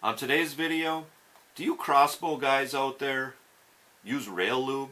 On today's video, do you crossbow guys out there use rail lube?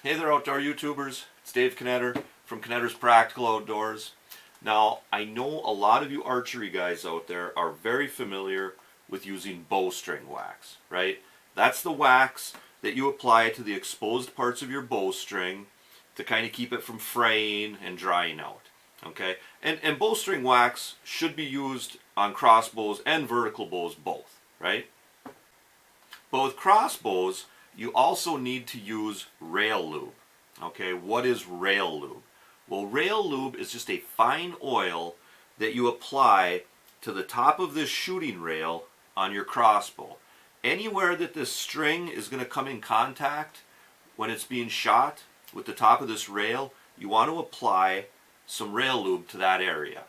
Hey there outdoor YouTubers, it's Dave Knetter from Knetter's Practical Outdoors. Now, I know a lot of you archery guys out there are very familiar with using bowstring wax, right? That's the wax that you apply to the exposed parts of your bowstring to kind of keep it from fraying and drying out, okay? And bowstring wax should be used on crossbows and vertical bows both, right? But with crossbows, you also need to use rail lube. Okay, what is rail lube? Well, rail lube is just a fine oil that you apply to the top of this shooting rail on your crossbow. Anywhere that this string is going to come in contact when it's being shot with the top of this rail, you want to apply some rail lube to that area.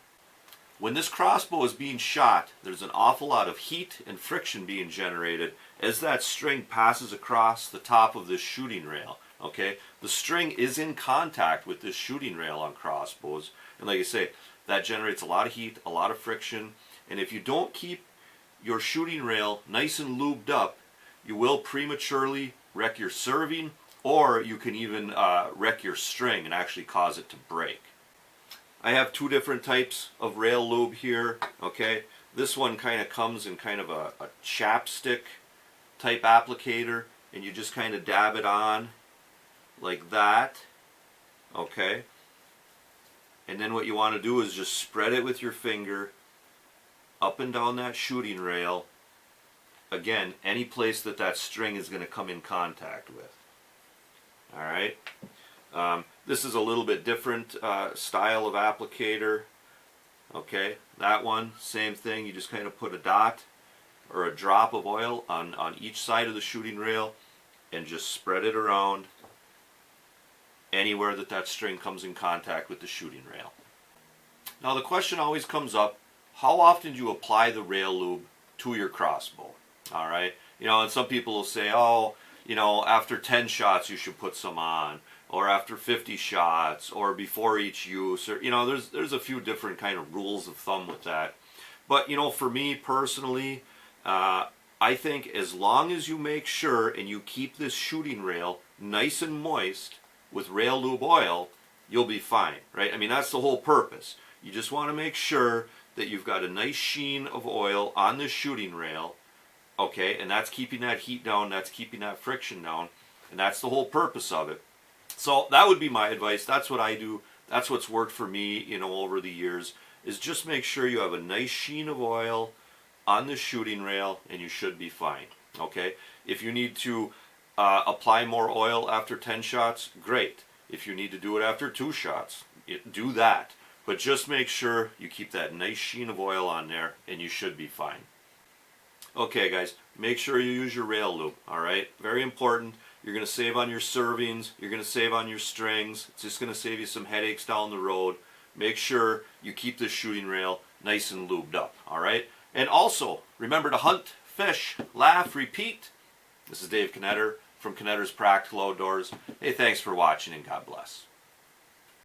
When this crossbow is being shot, there's an awful lot of heat and friction being generated as that string passes across the top of this shooting rail. Okay, the string is in contact with this shooting rail on crossbows, and like I say, that generates a lot of heat, a lot of friction, and if you don't keep your shooting rail nice and lubed up, you will prematurely wreck your serving, or you can even wreck your string and actually cause it to break. I have two different types of rail lube here, okay? This one kind of comes in kind of a chapstick type applicator, and you just kind of dab it on like that, okay? And then what you want to do is just spread it with your finger up and down that shooting rail. Again, any place that that string is going to come in contact with. All right? This is a little bit different style of applicator. Okay, that one, same thing. You just kind of put a dot or a drop of oil on each side of the shooting rail and just spread it around anywhere that that string comes in contact with the shooting rail. Now the question always comes up, how often do you apply the rail lube to your crossbow? All right, you know, and some people will say, oh, you know, after 10 shots you should put some on, or after 50 shots, or before each use, or, you know, there's a few different kind of rules of thumb with that. But, you know, for me personally, I think as long as you make sure and you keep this shooting rail nice and moist with rail lube oil, you'll be fine, right? I mean, that's the whole purpose. You just want to make sure that you've got a nice sheen of oil on this shooting rail, okay, and that's keeping that heat down, that's keeping that friction down, and that's the whole purpose of it. So that would be my advice. That's what I do. That's what's worked for me, you know, over the years, is just make sure you have a nice sheen of oil on the shooting rail and you should be fine, okay? If you need to apply more oil after 10 shots, great. If you need to do it after 2 shots, do that. But just make sure you keep that nice sheen of oil on there and you should be fine. Okay guys, make sure you use your rail lube, alright? Very important. You're going to save on your servings, you're going to save on your strings, it's just going to save you some headaches down the road. Make sure you keep this shooting rail nice and lubed up, alright? And also, remember to hunt, fish, laugh, repeat. This is Dave Knetter from Knetter's Practical Outdoors. Hey, thanks for watching and God bless.